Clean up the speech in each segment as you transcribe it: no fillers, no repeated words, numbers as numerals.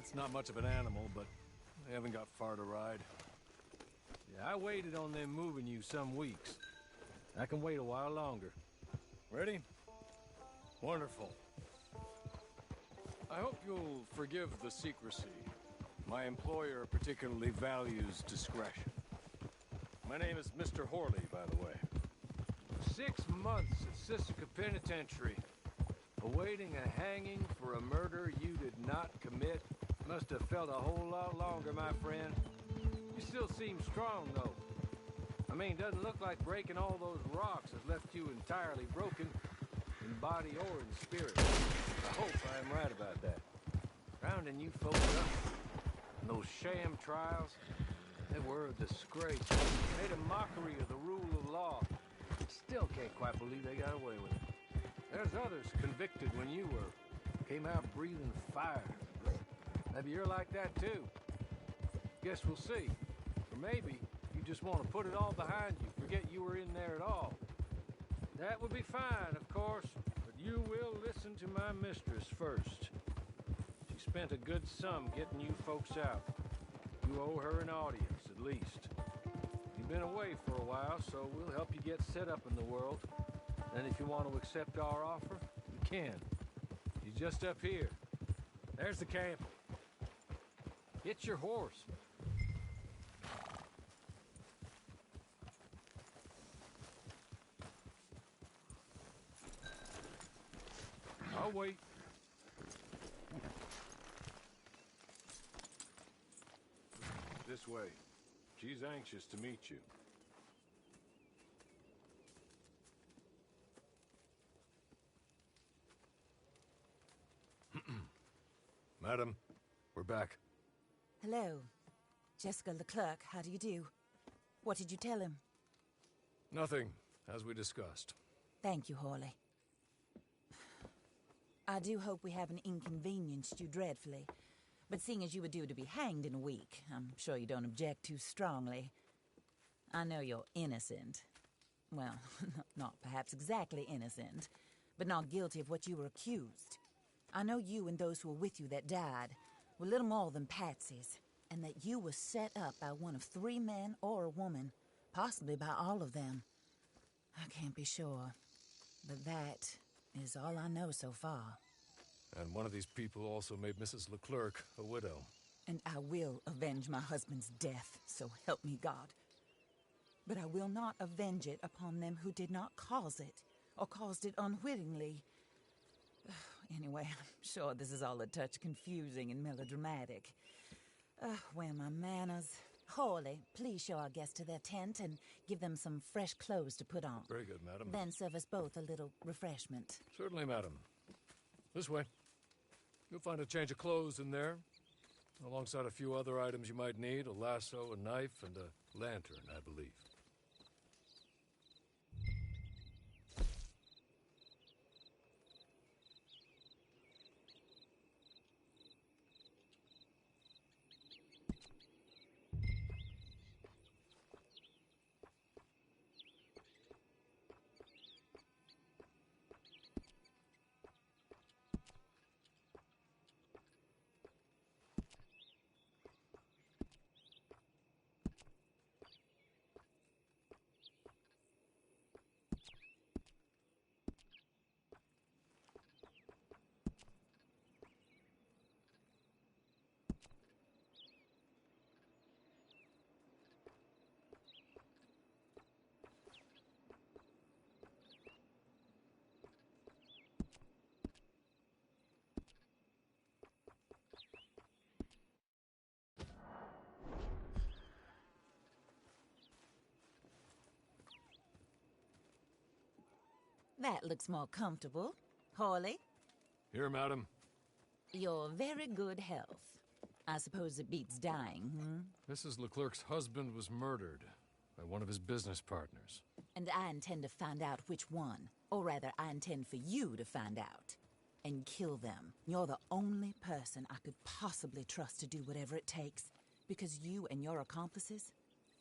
It's not much of an animal, but they haven't got far to ride. Yeah, I waited on them moving you some weeks. I can wait a while longer. Ready? Wonderful. I hope you'll forgive the secrecy. My employer particularly values discretion. My name is Mr. Horley, by the way. 6 months at Sissica Penitentiary, awaiting a hanging for a murder you did not commit. Must have felt a whole lot longer, my friend. You still seem strong, though. I mean, doesn't look like breaking all those rocks has left you entirely broken, in body or in spirit. I hope I am right about that. Rounding you folks up, and those sham trials, they were a disgrace. Made a mockery of the rule of law. Still can't quite believe they got away with it. There's others convicted when you were. Came out breathing fire. Maybe you're like that too. Guess we'll see. Or maybe you just want to put it all behind you, forget you were in there at all. That would be fine, of course, but you will listen to my mistress first. She spent a good sum getting you folks out. You owe her an audience, at least. You've been away for a while, so we'll help you get set up in the world. And if you want to accept our offer, you can. She's just up here. There's the camp. Get your horse. I'll wait. This way. She's anxious to meet you. Madam, we're back. Hello. Jessica Leclerc, how do you do? What did you tell him? Nothing, as we discussed. Thank you, Horley. I do hope we haven't inconvenienced you dreadfully. But seeing as you were due to be hanged in a week, I'm sure you don't object too strongly. I know you're innocent. Well, not perhaps exactly innocent, but not guilty of what you were accused. I know you and those who were with you that died were little more than patsies, and that you were set up by one of 3 men or a woman, possibly by all of them. I can't be sure, but that is all I know so far. And one of these people also made Mrs. Leclerc a widow. And I will avenge my husband's death, so help me God. But I will not avenge it upon them who did not cause it, or caused it unwittingly. Anyway, I'm sure this is all a touch confusing and melodramatic. Where are my manners? Horley, please show our guests to their tent and give them some fresh clothes to put on. Very good, madam. Then serve us both a little refreshment. Certainly, madam. This way. You'll find a change of clothes in there, alongside a few other items you might need, a lasso, a knife, and a lantern, I believe. That looks more comfortable. Horley? Here, madam. Your very good health. I suppose it beats dying, Mrs. Leclerc's husband was murdered by one of his business partners. And I intend to find out which one. Or rather, I intend for you to find out. And kill them. You're the only person I could possibly trust to do whatever it takes. Because you and your accomplices,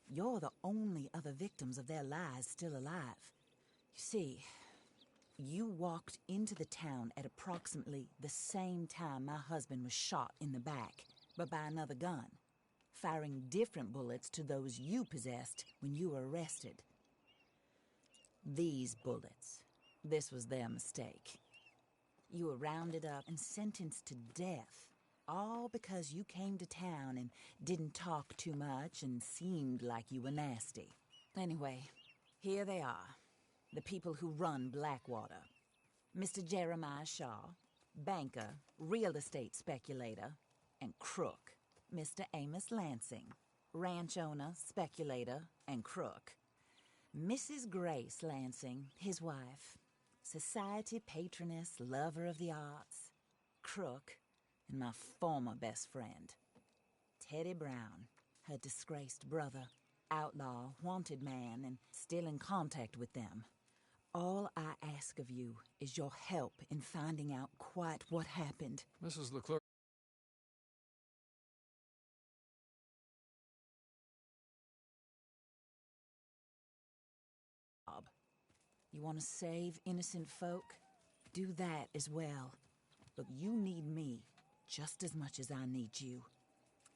you're the only other victims of their lies still alive. You see, you walked into the town at approximately the same time my husband was shot in the back. but by another gun, firing different bullets to those you possessed when you were arrested. These bullets, this was their mistake. You were rounded up and sentenced to death, all because you came to town and didn't talk too much and seemed like you were nasty. Anyway, here they are, the people who run Blackwater. Mr. Jeremiah Shaw, banker, real estate speculator, and crook. Mr. Amos Lansing, ranch owner, speculator, and crook. Mrs. Grace Lansing, his wife, society patroness, lover of the arts, crook, and my former best friend. Teddy Brown, her disgraced brother, outlaw, wanted man, and still in contact with them. All I ask of you is your help in finding out quite what happened. Mrs. Leclerc. You want to save innocent folk? Do that as well. But you need me just as much as I need you.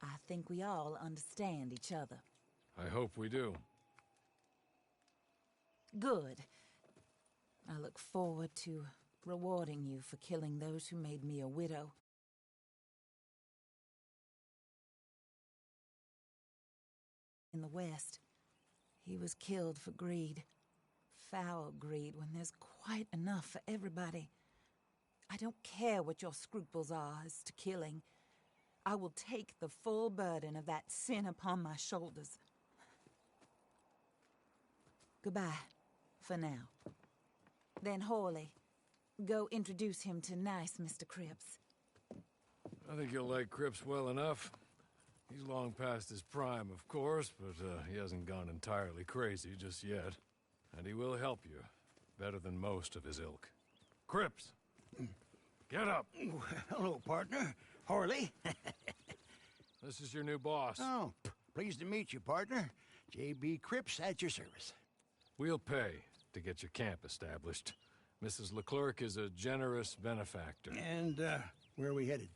I think we all understand each other. I hope we do. Good. I look forward to rewarding you for killing those who made me a widow. In the West, he was killed for greed. Foul greed when there's quite enough for everybody. I don't care what your scruples are as to killing. I will take the full burden of that sin upon my shoulders. Goodbye, for now. Then Horley, go introduce him to nice Mr. Cripps. I think you'll like Cripps well enough. He's long past his prime, of course, but he hasn't gone entirely crazy just yet. And he will help you, better than most of his ilk. Cripps! Get up! Hello, partner. Horley. This is your new boss. Oh, pleased to meet you, partner. J.B. Cripps at your service. We'll pay to get your camp established. Mrs. Leclerc is a generous benefactor. And, where are we headed?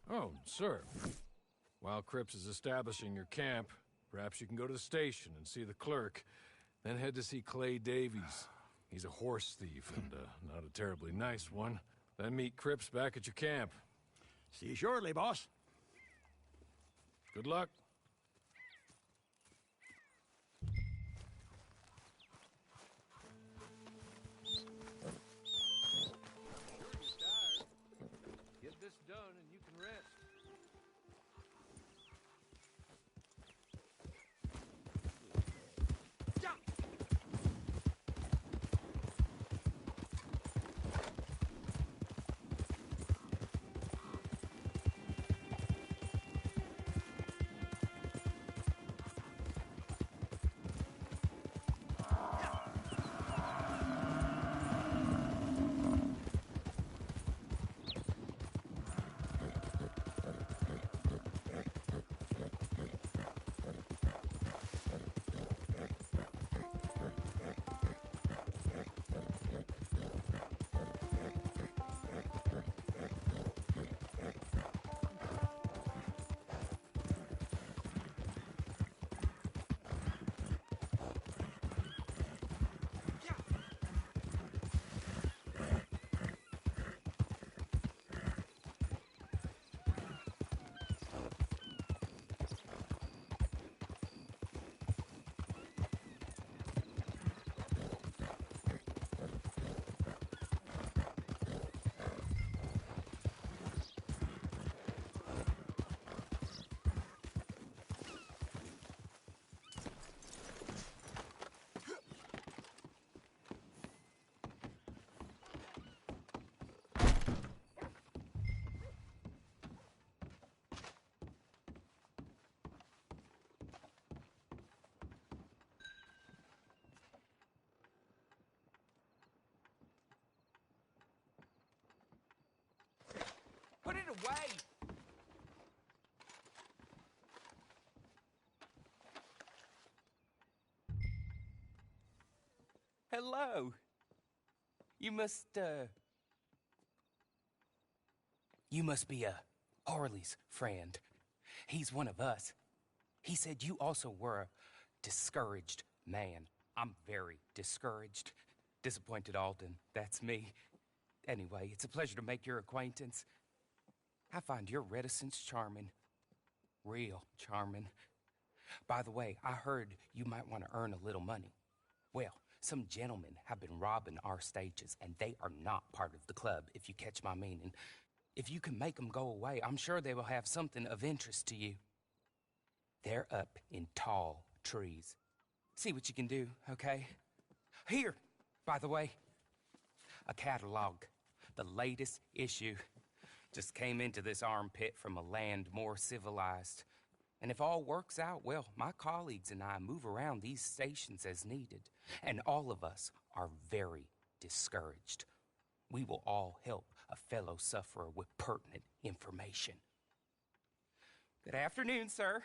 Oh, sir. While Cripps is establishing your camp, perhaps you can go to the station and see the clerk, then head to see Clay Davies. He's a horse thief, and not a terribly nice one. Then meet Cripps back at your camp. See you shortly, boss. Good luck. Get this done and you can rest. way! Hello. You must be Harley's friend. He's one of us. He said you also were a discouraged man. I'm very discouraged. Disappointed Alden, that's me. Anyway, it's a pleasure to make your acquaintance. I find your reticence charming. Real charming. By the way, I heard you might want to earn a little money. Well, some gentlemen have been robbing our stages, and they are not part of the club, if you catch my meaning. If you can make them go away, I'm sure they will have something of interest to you. They're up in tall trees. See what you can do, okay? Here, by the way, a catalog. The latest issue. Just came into this armpit from a land more civilized. And if all works out, well, my colleagues and I move around these stations as needed. And all of us are very discouraged. We will all help a fellow sufferer with pertinent information. Good afternoon, sir.